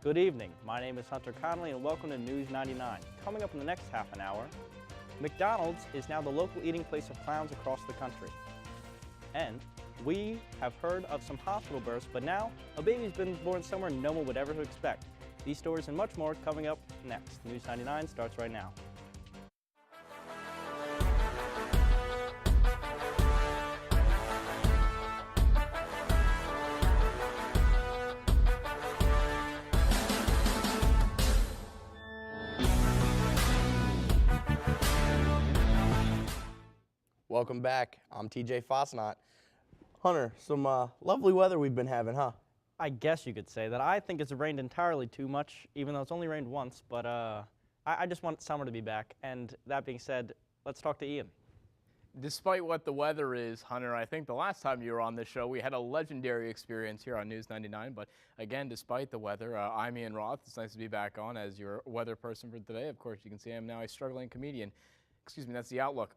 Good evening, my name is Hunter Connolly and welcome to News 99. Coming up in the next half an hour, McDonald's is now the local eating place of clowns across the country. And we have heard of some hospital births, but now a baby's been born somewhere no one would ever expect. These stories and much more coming up next. News 99 starts right now. Welcome back. I'm TJ Fosnot. Hunter, some lovely weather we've been having, huh? I guess you could say that. I think it's rained entirely too much, even though it's only rained once, but I just want summer to be back. And that being said, let's talk to Ian. Despite what the weather is, Hunter, I think the last time you were on this show, we had a legendary experience here on News 99. But again, despite the weather, I'm Ian Roth. It's nice to be back on as your weather person for today. Of course, you can see I'm now a struggling comedian. Excuse me, that's the outlook.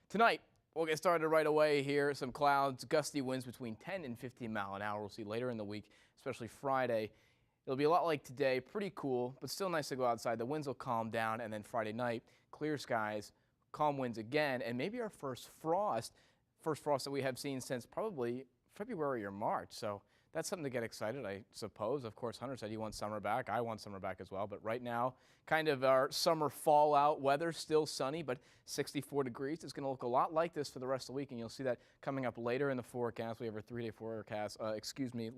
Tonight, we'll get started right away here. Some clouds, gusty winds between 10 and 15 mile an hour. We'll see later in the week, especially Friday. It'll be a lot like today, pretty cool, but still nice to go outside. The winds will calm down, and then Friday night, clear skies, calm winds again, and maybe our first frost that we have seen since probably February or March. So that's something to get excited, I suppose. Of course, Hunter said he wants summer back. I want summer back as well. But right now, kind of our summer fallout weather, still sunny, but 64 degrees. It's going to look a lot like this for the rest of the week, and you'll see that coming up later in the forecast. We have our 3-day forecast,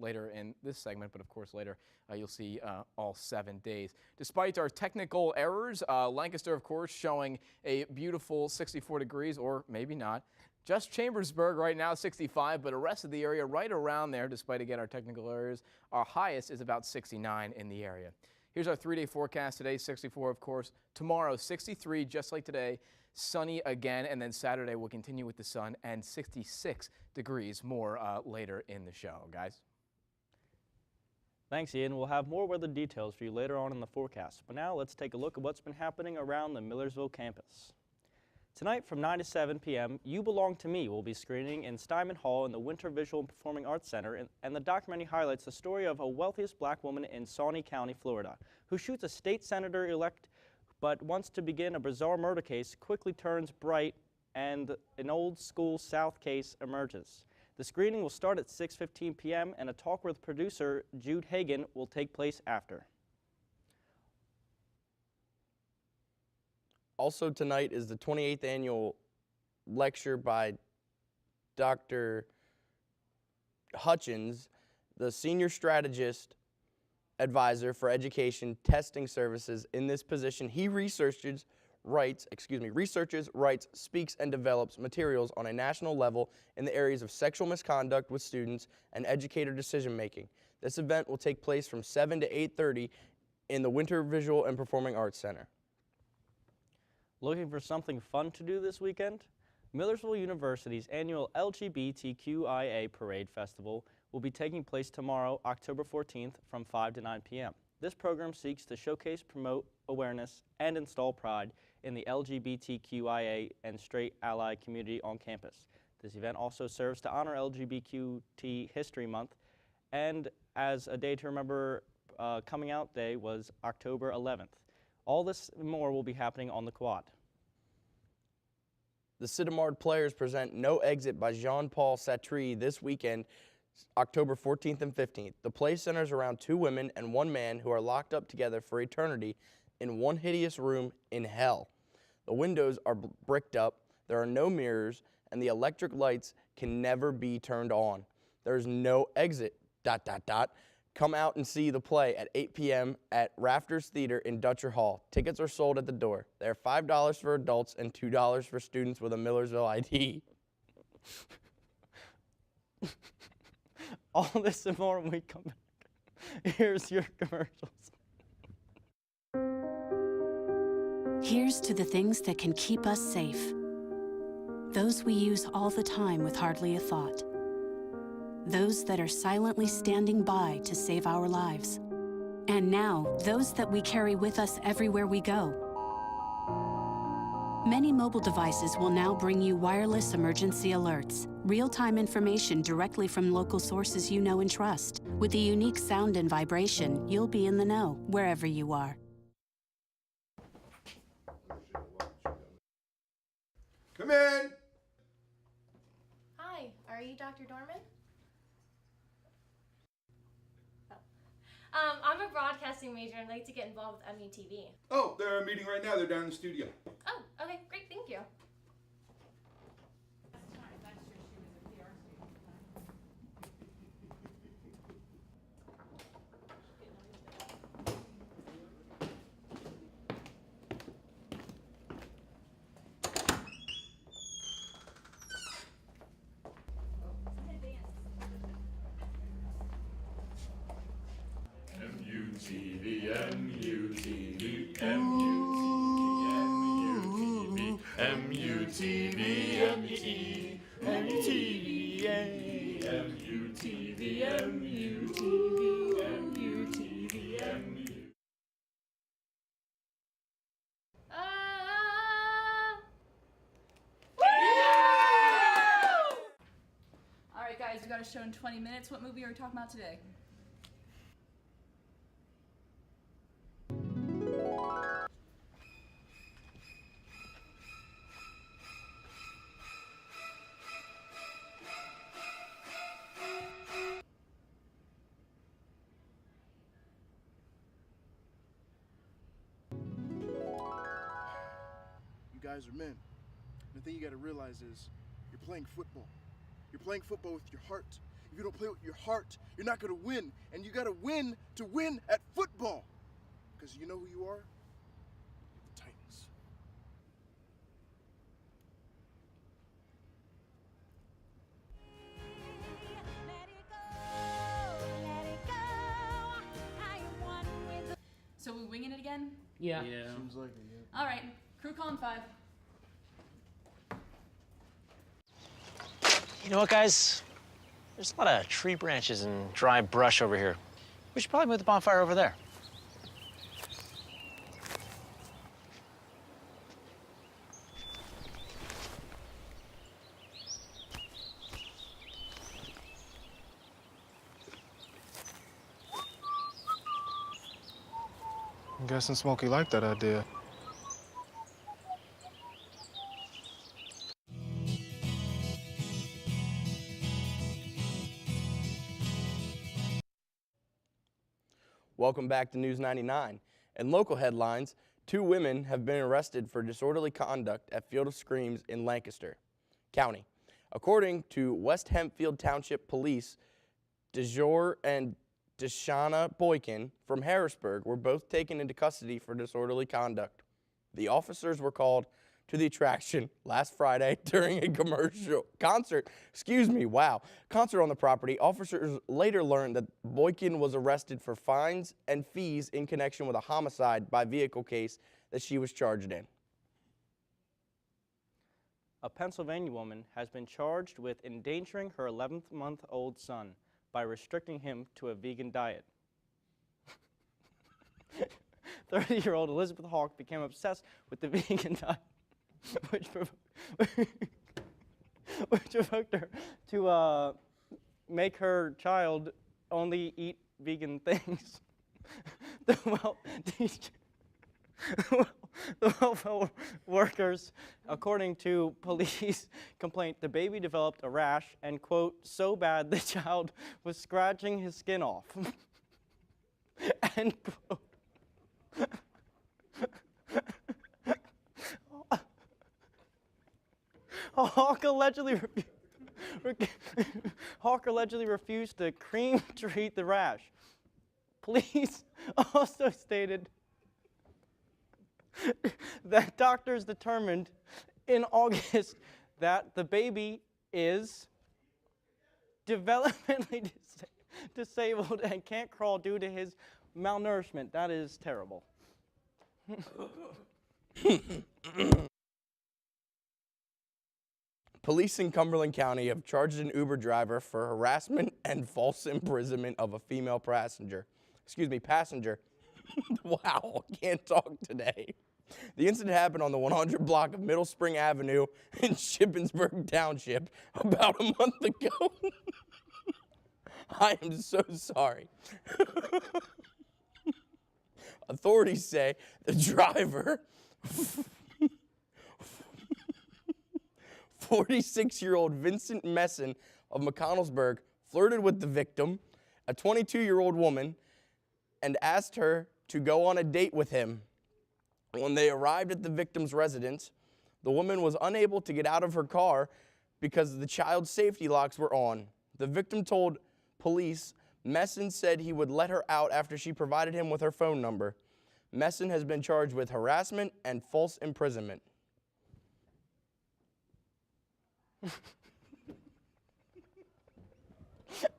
later in this segment, but of course later you'll see all 7 days. Despite our technical errors, Lancaster, of course, showing a beautiful 64 degrees, or maybe not. Just Chambersburg right now, 65, but the rest of the area right around there, despite, again, our technical errors. Our highest is about 69 in the area. Here's our 3-day forecast today, 64, of course. Tomorrow, 63, just like today, sunny again, and then Saturday we'll continue with the sun and 66 degrees more later in the show, guys. Thanks, Ian. We'll have more weather details for you later on in the forecast. But now let's take a look at what's been happening around the Millersville campus. Tonight from 9 to 7 p.m., You Belong to Me will be screening in Steinman Hall in the Winter Visual and Performing Arts Center, and the documentary highlights the story of a wealthiest black woman in Shawnee County, Florida, who shoots a state senator-elect but wants to begin a bizarre murder case, quickly turns bright, and an old-school South case emerges. The screening will start at 6:15 p.m., and a talk with producer Jude Hagan will take place after. Also tonight is the 28th annual lecture by Dr. Hutchins, the Senior Strategist Advisor for Education Testing Services. In this position, he researches, writes, speaks, and develops materials on a national level in the areas of sexual misconduct with students and educator decision-making. This event will take place from 7 to 8:30 in the Winter Visual and Performing Arts Center. Looking for something fun to do this weekend? Millersville University's annual LGBTQIA Parade Festival will be taking place tomorrow, October 14th from 5 to 9 p.m. This program seeks to showcase, promote awareness, and install pride in the LGBTQIA and straight ally community on campus. This event also serves to honor LGBTQ History Month, and as a day to remember, coming out day was October 11th. All this and more will be happening on the quad. The Sidamard Players present No Exit by Jean-Paul Sartre this weekend, October 14th and 15th. The play centers around 2 women and 1 man who are locked up together for eternity in one hideous room in hell. The windows are bricked up, there are no mirrors, and the electric lights can never be turned on. There's no exit, ... Come out and see the play at 8 p.m. at Rafters Theater in Dutcher Hall. Tickets are sold at the door. They are $5 for adults and $2 for students with a Millersville ID. All this and more when we come back. Here's your commercials. Here's to the things that can keep us safe. Those we use all the time with hardly a thought. Those that are silently standing by to save our lives. And now, those that we carry with us everywhere we go. Many mobile devices will now bring you wireless emergency alerts. Real-time information directly from local sources you know and trust. With the unique sound and vibration, you'll be in the know, wherever you are. Come in! Hi, are you Dr. Dorman? Oh. I'm a broadcasting major and I'd like to get involved with MUTV. Oh, they're meeting right now. They're down in the studio. Oh, okay, great, thank you. MUTV, MUTV, MUTV, MUTV, MUTV, MUTV, MUTV, MUTV, MUTV. All right, guys, we got a show in 20 minutes. What movie are we talking about today? You guys are men. The thing you gotta realize is you're playing football. You're playing football with your heart. If you don't play with your heart, you're not gonna win. And you gotta win to win at football. Because you know who you are? The Titans. So we winging it again? Yeah. Seems like it, yeah. All right, crew calling 5. You know what, guys? There's a lot of tree branches and dry brush over here. We should probably move the bonfire over there. I'm guessing Smokey liked that idea. Welcome back to News 99. In local headlines, 2 women have been arrested for disorderly conduct at Field of Screams in Lancaster County. According to West Hempfield Township Police, DeJour and Deshauna Boykin from Harrisburg were both taken into custody for disorderly conduct. The officers were called to the attraction last Friday during a concert on the property. Officers later learned that Boykin was arrested for fines and fees in connection with a homicide by vehicle case that she was charged in. A Pennsylvania woman has been charged with endangering her 11-month-old son by restricting him to a vegan diet. 30-year-old Elizabeth Hawk became obsessed with the vegan diet, which provoked her to make her child only eat vegan things. The welfare workers, according to police complaint, the baby developed a rash and, quote, so bad the child was scratching his skin off. End quote. Hawk allegedly refused to cream treat the rash. Police also stated that doctors determined in August that the baby is developmentally disabled and can't crawl due to his malnourishment. That is terrible. Police in Cumberland County have charged an Uber driver for harassment and false imprisonment of a female passenger. Wow, can't talk today. The incident happened on the 100 block of Middle Spring Avenue in Shippensburg Township about a month ago. I am so sorry. Authorities say the driver, 46-year-old Vincent Messon of McConnellsburg, flirted with the victim, a 22-year-old woman, and asked her to go on a date with him. When they arrived at the victim's residence, the woman was unable to get out of her car because the child's safety locks were on. The victim told police Messon said he would let her out after she provided him with her phone number. Messon has been charged with harassment and false imprisonment.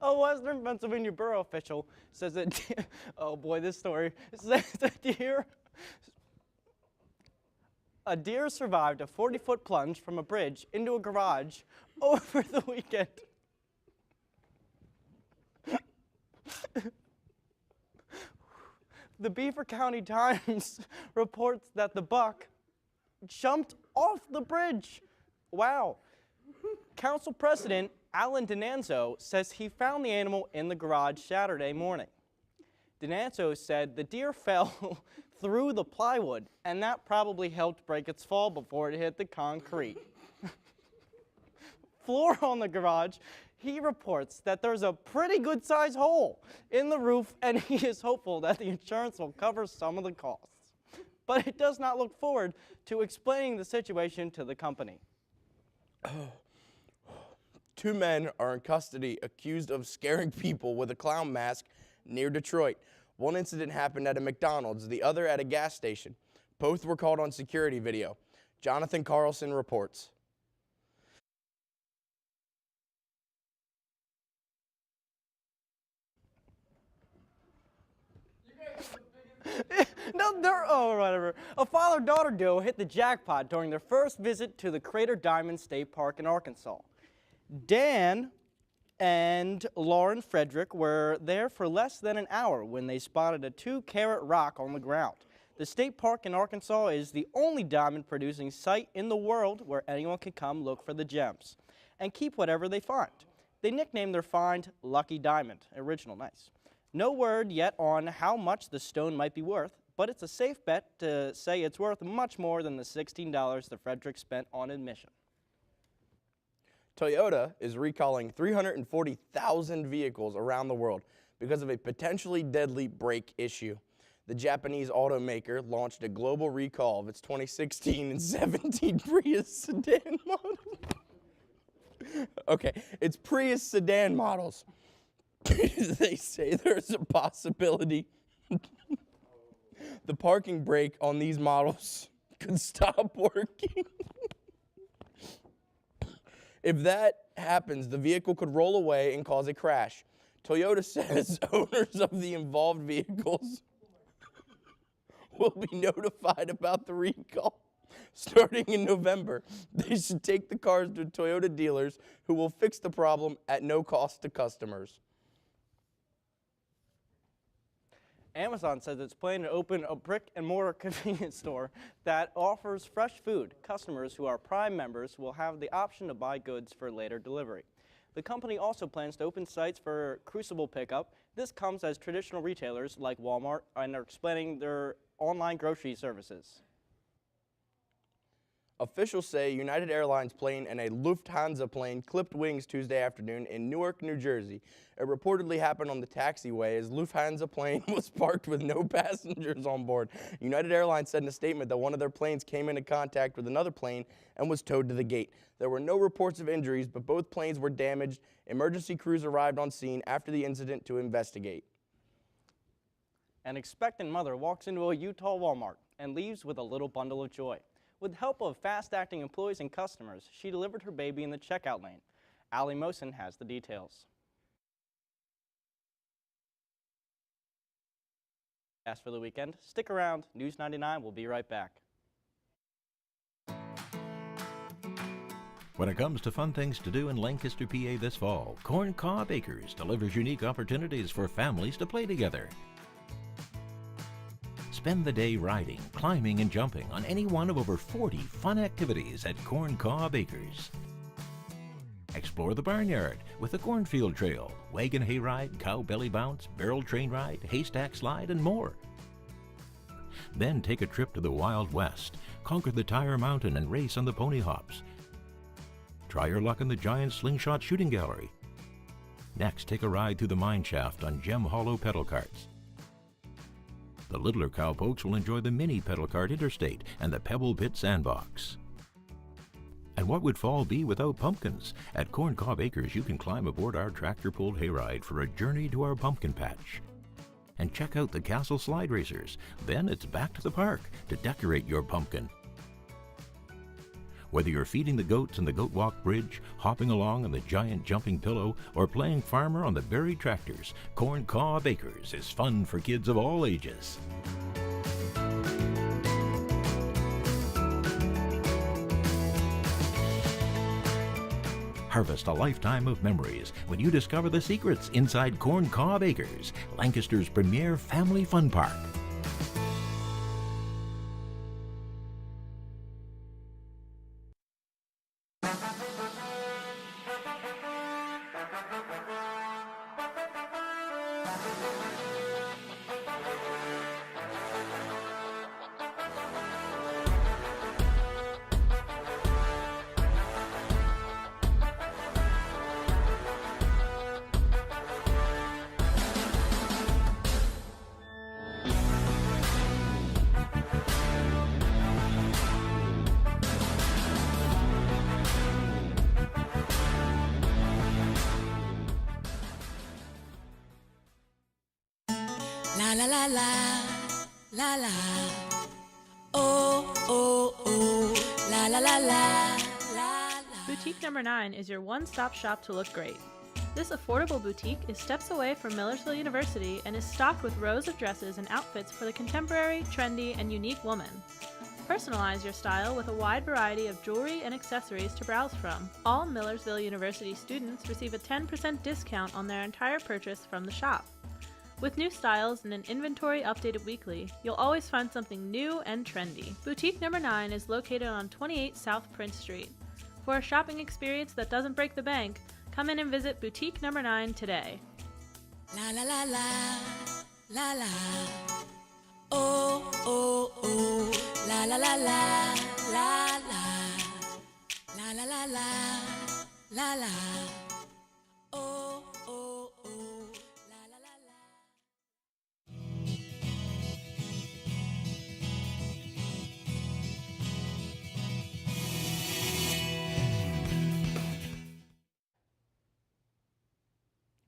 A Western Pennsylvania borough official says that, oh boy, this story says that a deer survived a 40-foot plunge from a bridge into a garage over the weekend. The Beaver County Times reports that the buck jumped off the bridge. Wow. Council President Alan Denanzo says he found the animal in the garage Saturday morning. Denanzo said the deer fell through the plywood, and that probably helped break its fall before it hit the concrete. Floor on the garage, he reports that there's a pretty good-sized hole in the roof, and he is hopeful that the insurance will cover some of the costs. But it does not look forward to explaining the situation to the company. 2 men are in custody accused of scaring people with a clown mask near Detroit. One incident happened at a McDonald's, the other at a gas station. Both were caught on security video. Jonathan Carlson reports. Whatever. A father-daughter duo hit the jackpot during their first visit to the Crater Diamond State Park in Arkansas. Dan and Lauren Frederick were there for less than an hour when they spotted a 2-carat rock on the ground. The state park in Arkansas is the only diamond-producing site in the world where anyone can come look for the gems and keep whatever they find. They nicknamed their find Lucky Diamond. Original, nice. No word yet on how much the stone might be worth, but it's a safe bet to say it's worth much more than the $16 the Frederick spent on admission. Toyota is recalling 340,000 vehicles around the world because of a potentially deadly brake issue. The Japanese automaker launched a global recall of its 2016 and 17 Prius sedan models. Okay, it's Prius sedan models. They say there's a possibility the parking brake on these models could stop working. If that happens, the vehicle could roll away and cause a crash. Toyota says owners of the involved vehicles will be notified about the recall starting in November. They should take the cars to Toyota dealers who will fix the problem at no cost to customers. Amazon says it's planning to open a brick-and-mortar convenience store that offers fresh food. Customers who are Prime members will have the option to buy goods for later delivery. The company also plans to open sites for Crucible pickup. This comes as traditional retailers like Walmart are expanding their online grocery services. Officials say United Airlines plane and a Lufthansa plane clipped wings Tuesday afternoon in Newark, New Jersey. It reportedly happened on the taxiway as Lufthansa plane was parked with no passengers on board. United Airlines said in a statement that one of their planes came into contact with another plane and was towed to the gate. There were no reports of injuries, but both planes were damaged. Emergency crews arrived on scene after the incident to investigate. An expectant mother walks into a Utah Walmart and leaves with a little bundle of joy. With help of fast-acting employees and customers, she delivered her baby in the checkout lane. Allie Mosen has the details. As for the weekend, stick around. News 99 will be right back. When it comes to fun things to do in Lancaster, PA this fall, Corn Cob Acres delivers unique opportunities for families to play together. Spend the day riding, climbing, and jumping on any one of over 40 fun activities at Corn Cob Acres. Explore the barnyard with the cornfield trail, wagon hayride, cow belly bounce, barrel train ride, haystack slide, and more. Then take a trip to the Wild West, conquer the Tire Mountain and race on the pony hops. Try your luck in the giant slingshot shooting gallery. Next, take a ride through the mine shaft on Gem Hollow pedal carts. The littler cowpokes will enjoy the mini pedal cart interstate and the Pebble Pit sandbox. And what would fall be without pumpkins? At Corn Cob Acres, you can climb aboard our tractor-pulled hayride for a journey to our pumpkin patch. And check out the Castle Slide Racers. Then it's back to the park to decorate your pumpkin. Whether you're feeding the goats in the Goat Walk Bridge, hopping along on the giant jumping pillow, or playing farmer on the buried tractors, Corn Cob Acres is fun for kids of all ages. Harvest a lifetime of memories when you discover the secrets inside Corn Cob Acres, Lancaster's premier family fun park. La la la la, la la. Oh, oh, oh. La la la la, la la. Boutique Number 9 is your one-stop shop to look great. This affordable boutique is steps away from Millersville University and is stocked with rows of dresses and outfits for the contemporary, trendy, and unique woman. Personalize your style with a wide variety of jewelry and accessories to browse from. All Millersville University students receive a 10% discount on their entire purchase from the shop. With new styles and an inventory updated weekly, you'll always find something new and trendy. Boutique Number 9 is located on 28 South Prince Street. For a shopping experience that doesn't break the bank, come in and visit Boutique Number 9 today. La la la la, la la. Oh, oh, oh. La la la la, la la. La la la la, la la. Oh, oh, oh. La la la la.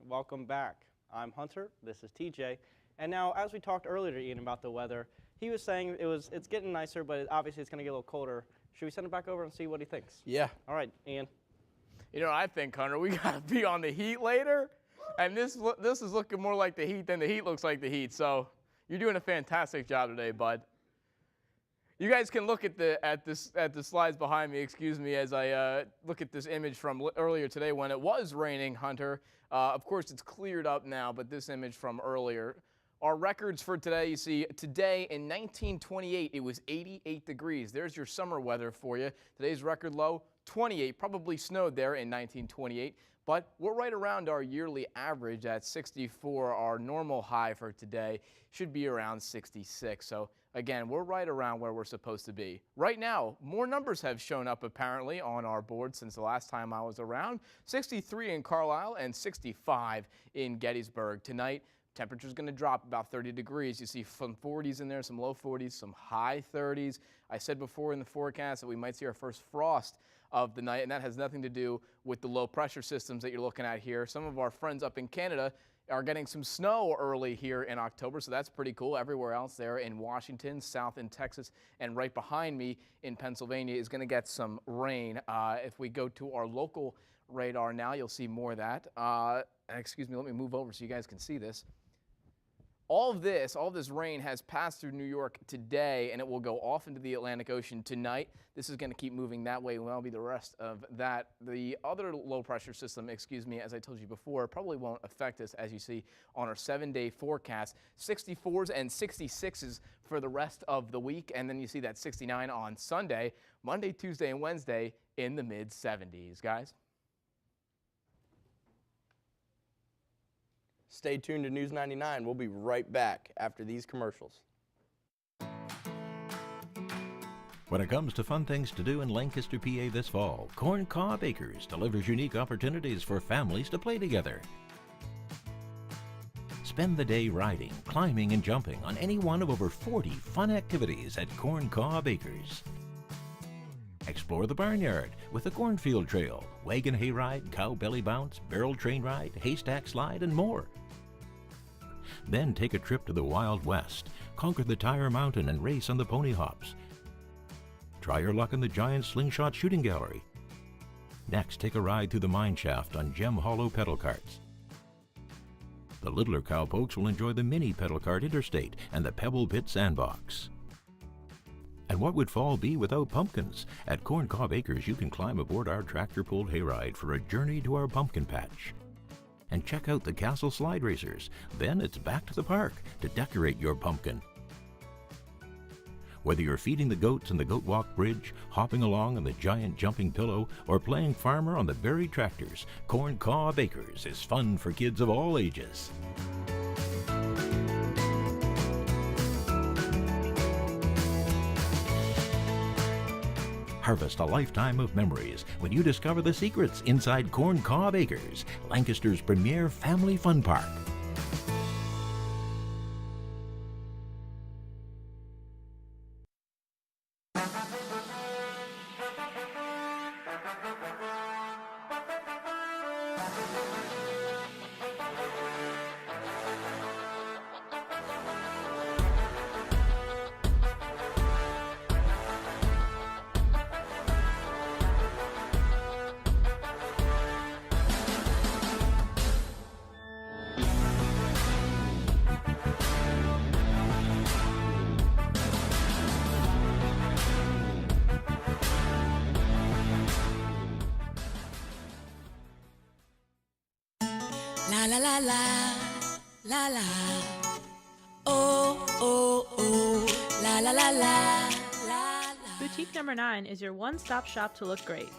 Welcome back. I'm Hunter, this is TJ, and now as we talked earlier to Ian about the weather, he was saying it's getting nicer, but obviously it's going to get a little colder. Should we send it back over and see what he thinks? Yeah. All right, Ian. You know what I think, Hunter? We got to be on the heat later, and this is looking more like the heat than the heat looks like the heat, so you're doing a fantastic job today, bud. You guys can look at the slides behind me, excuse me, as I look at this image from earlier today when it was raining, Hunter. Of course, it's cleared up now, but this image from earlier. Our records for today, you see, today in 1928, it was 88 degrees. There's your summer weather for you. Today's record low, 28. Probably snowed there in 1928, but we're right around our yearly average at 64. Our normal high for today should be around 66. So again, we're right around where we're supposed to be. Right now, more numbers have shown up apparently on our board since the last time I was around. 63 in Carlisle and 65 in Gettysburg. Tonight, temperature's going to drop about 30 degrees. You see some 40s in there, some low 40s, some high 30s. I said before in the forecast that we might see our first frost of the night, and that has nothing to do with the low pressure systems that you're looking at here. Some of our friends up in Canada are getting some snow early here in October, so that's pretty cool. Everywhere else there in Washington, south in Texas, and right behind me in Pennsylvania is going to get some rain. If we go to our local radar now, you'll see more of that. Excuse me, let me move over so you guys can see this. All of this rain has passed through New York today, and it will go off into the Atlantic Ocean tonight. This is going to keep moving that way, and that'll be the rest of that. The other low pressure system, as I told you before, probably won't affect us, as you see on our 7-day forecast. 64s and 66s for the rest of the week, and then you see that 69 on Sunday, Monday, Tuesday, and Wednesday in the mid-70s, guys. Stay tuned to News 99. We'll be right back after these commercials. When it comes to fun things to do in Lancaster, PA this fall, Corn Cob Acres delivers unique opportunities for families to play together. Spend the day riding, climbing, and jumping on any one of over 40 fun activities at Corn Cob Acres. Explore the barnyard with a cornfield trail, wagon hayride, cow belly bounce, barrel train ride, haystack slide, and more. Then take a trip to the Wild West, conquer the Tire Mountain and race on the pony hops. Try your luck in the giant slingshot shooting gallery. Next, take a ride through the mine shaft on Gem Hollow pedal carts. The littler cowpokes will enjoy the mini pedal cart interstate and the Pebble Pit sandbox. And what would fall be without pumpkins? At Corn Cob Acres, you can climb aboard our tractor-pulled hayride for a journey to our pumpkin patch. And check out the Castle Slide Racers. Then it's back to the park to decorate your pumpkin. Whether you're feeding the goats in the Goat Walk Bridge, hopping along on the giant jumping pillow, or playing farmer on the buried tractors, Corn Cob Acres is fun for kids of all ages. Harvest a lifetime of memories when you discover the secrets inside Corn Cob Acres, Lancaster's premier family fun park. La la la la, la la. Oh, oh, oh, la la la la, la la. Boutique number 9 is your one-stop shop to look great.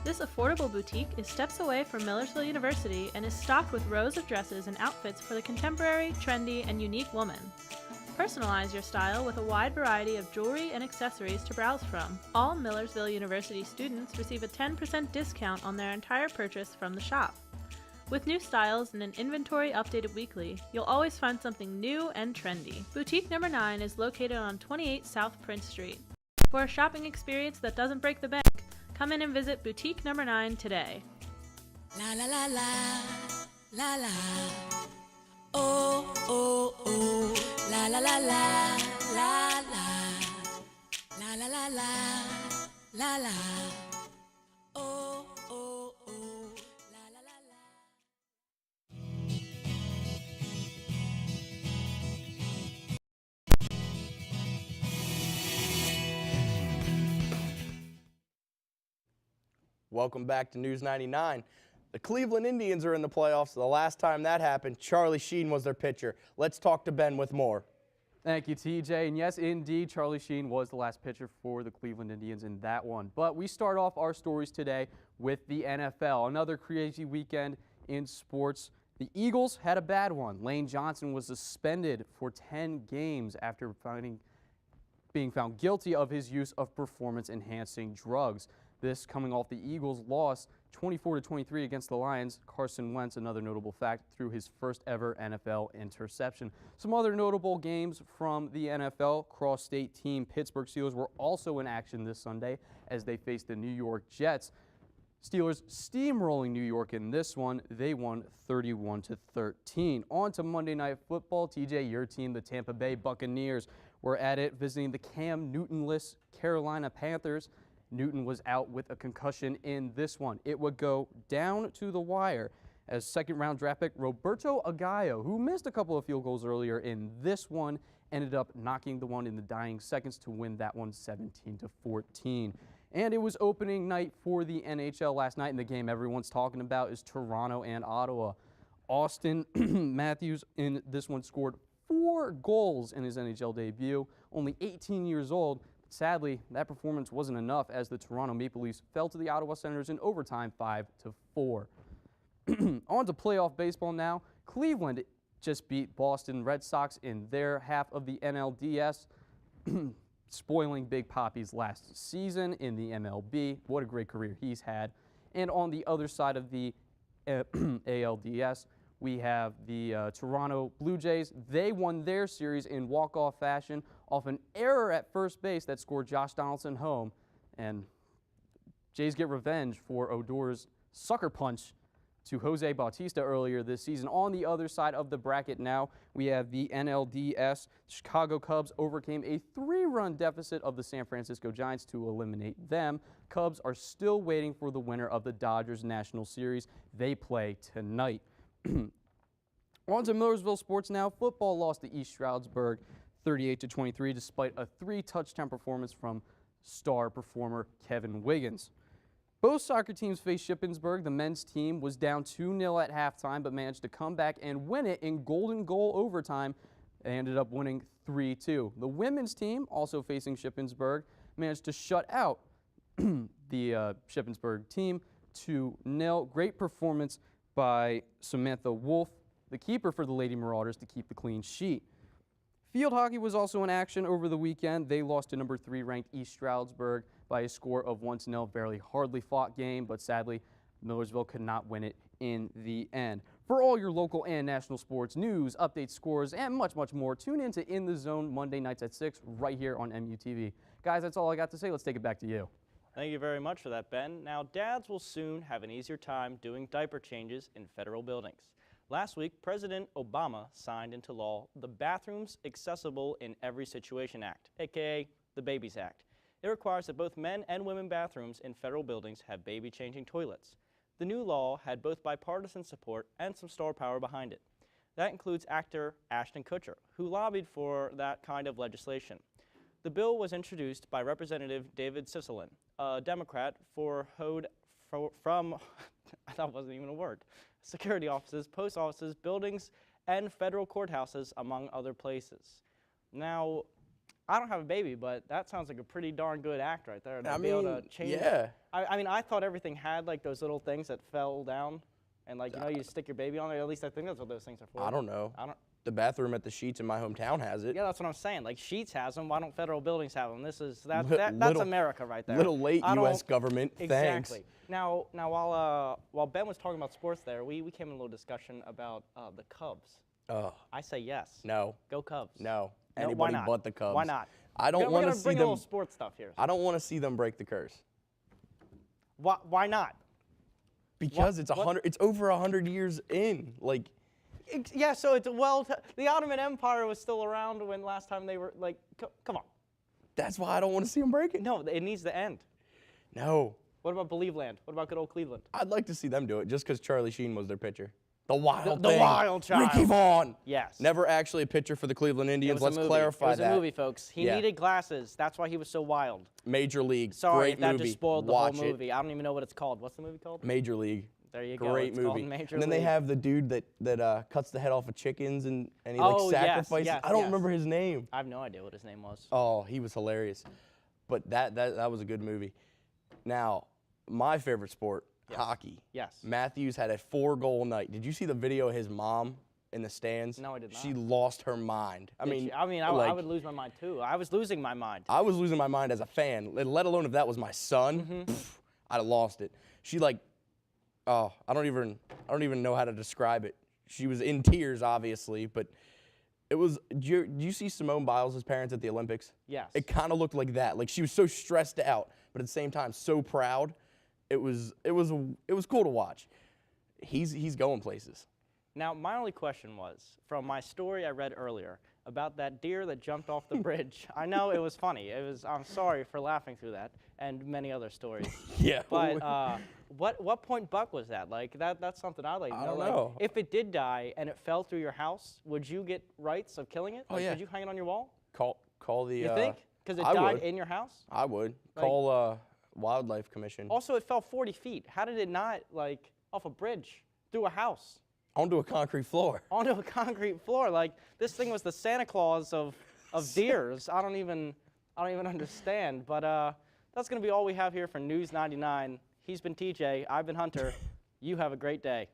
This affordable boutique is steps away from Millersville University and is stocked with rows of dresses and outfits for the contemporary, trendy, and unique woman. Personalize your style with a wide variety of jewelry and accessories to browse from. All Millersville University students receive a 10% discount on their entire purchase from the shop. With new styles and an inventory updated weekly, you'll always find something new and trendy. Boutique number 9 is located on 28 South Prince Street. For a shopping experience that doesn't break the bank, come in and visit Boutique number 9 today. La la la la, la la. Oh, oh, oh, la la la la, la la. La la la la, la la. Oh, oh, oh, la la la la. Welcome back to News 99. The Cleveland Indians are in the playoffs. The last time that happened, Charlie Sheen was their pitcher. Let's talk to Ben with more. Thank you, TJ. And yes, indeed, Charlie Sheen was the last pitcher for the Cleveland Indians in that one. But we start off our stories today with the NFL. Another crazy weekend in sports. The Eagles had a bad one. Lane Johnson was suspended for 10 games after being found guilty of his use of performance-enhancing drugs. This coming off the Eagles' loss 24-23 against the Lions. Carson Wentz, another notable fact, threw his first ever NFL interception. Some other notable games from the NFL. Cross-state team Pittsburgh Steelers were also in action this Sunday as they faced the New York Jets. Steelers steamrolling New York in this one. They won 31-13. On to Monday Night Football. TJ, your team, the Tampa Bay Buccaneers, were at it visiting the Cam Newton-less Carolina Panthers. Newton was out with a concussion in this one. It would go down to the wire as second-round draft pick Roberto Aguayo, who missed a couple of field goals earlier in this one, ended up knocking the one in the dying seconds to win that one 17-14. And it was opening night for the NHL last night, and the game everyone's talking about is Toronto and Ottawa. Austin Matthews in this one scored 4 goals in his NHL debut, only 18 years old. But sadly, that performance wasn't enough as the Toronto Maple Leafs fell to the Ottawa Senators in overtime 5-4. On to playoff baseball now. Cleveland just beat Boston Red Sox in their half of the NLDS, spoiling Big Poppy's last season in the MLB. What a great career he's had. And on the other side of the ALDS, we have the Toronto Blue Jays. They won their series in walk-off fashion off an error at first base that scored Josh Donaldson home. And Jays get revenge for Odor's sucker punch to Jose Bautista earlier this season. On the other side of the bracket now, we have the NLDS. Chicago Cubs overcame a 3-run deficit of the San Francisco Giants to eliminate them. Cubs are still waiting for the winner of the Dodgers National Series. They play tonight. On to Millersville sports now. Football lost to East Stroudsburg 38-23 despite a 3-touchdown performance from star performer Kevin Wiggins. Both soccer teams faced Shippensburg. The men's team was down 2-0 at halftime but managed to come back and win it in golden goal overtime. They ended up winning 3-2. The women's team, also facing Shippensburg, managed to shut out the Shippensburg team 2-0. Great performance by Samantha Wolf, the keeper for the Lady Marauders, to keep the clean sheet. Field hockey was also in action over the weekend. They lost to number 3 ranked East Stroudsburg by a score of 1-0. Fairly hardly fought game, but sadly, Millersville could not win it in the end. For all your local and national sports news, updates, scores, and much, much more, tune in to In the Zone Monday nights at 6 right here on MUTV. Guys, that's all I got to say. Let's take it back to you. Thank you very much for that, Ben. Now, dads will soon have an easier time doing diaper changes in federal buildings. Last week, President Obama signed into law the Bathrooms Accessible in Every Situation Act, aka the Babies Act. It requires that both men and women bathrooms in federal buildings have baby-changing toilets. The new law had both bipartisan support and some star power behind it. That includes actor Ashton Kutcher, who lobbied for that kind of legislation. The bill was introduced by Representative David Sisselin, a Democrat from I thought it wasn't even a word, security offices, post offices, buildings, and federal courthouses, among other places. Now, I don't have a baby, but that sounds like a pretty darn good act right there. To be able to change yeah. I mean, I thought everything had like those little things that fell down, and like, you know, you stick your baby on it. At least I think that's what those things are for. I don't know. The bathroom at the Sheets in my hometown has it. Yeah, that's what I'm saying. Like, Sheets has them. Why don't federal buildings have them? That's America right there. Little late, U.S. government. Exactly. Thanks. Now while Ben was talking about sports there, we came in a little discussion about the Cubs. I say yes. No. Go Cubs. No. No, Anybody why not? but the Cubs. Why not? I don't want to see bring them. a little sports stuff here. I don't want to see them break the curse. Why not? Because it's over 100 years in. Like. Yeah, so it's the Ottoman Empire was still around when last time they were like. Come on. That's why I don't want to see them break it. No, it needs to end. No. What about Believe Land? What about good old Cleveland? I'd like to see them do it just because Charlie Sheen was their pitcher. The wild The wild child. Ricky Vaughn. Yes. Never actually a pitcher for the Cleveland Indians. Let's clarify that. It was a movie, folks. He needed glasses. That's why he was so wild. Major League. Sorry Great if that movie. just spoiled the Watch whole movie. I don't even know what it's called. What's the movie called? Major League. There you go. Great It's movie. called Major and then League. they have the dude that cuts the head off of chickens and he like sacrifices. Yes, I don't remember his name. I have no idea what his name was. Oh, he was hilarious. But that was a good movie. Now, my favorite sport, hockey. Yes. Matthews had a 4-goal night. Did you see the video of his mom in the stands? No, I did not. She lost her mind. I would lose my mind too. I was losing my mind. I was losing my mind as a fan, let alone if that was my son. I'd have lost it. She I don't even know how to describe it. She was in tears, obviously, but it was. Do you see Simone Biles' parents at the Olympics? Yes. It kind of looked like that. Like she was so stressed out, but at the same time so proud. It was cool to watch. He's going places. Now, my only question was, from my story I read earlier, about that deer that jumped off the bridge. I know it was funny. I'm sorry for laughing through that and many other stories. Yeah. But what point buck was that? Like that's something I'd like to know. I don't Like, know. if it did die and it fell through your house, would you get rights of killing it? Oh, Like, yeah. could you hang it on your wall? Call the. You think? Because it I died would. in your house? I would Like- call Wildlife Commission. Also, it fell 40 feet. How did it not, like, off a bridge, through a house, Onto a concrete floor. onto a concrete floor? Like, this thing was the Santa Claus of deers. I don't even understand. But that's going to be all we have here for News 99. He's been TJ. I've been Hunter. You have a great day.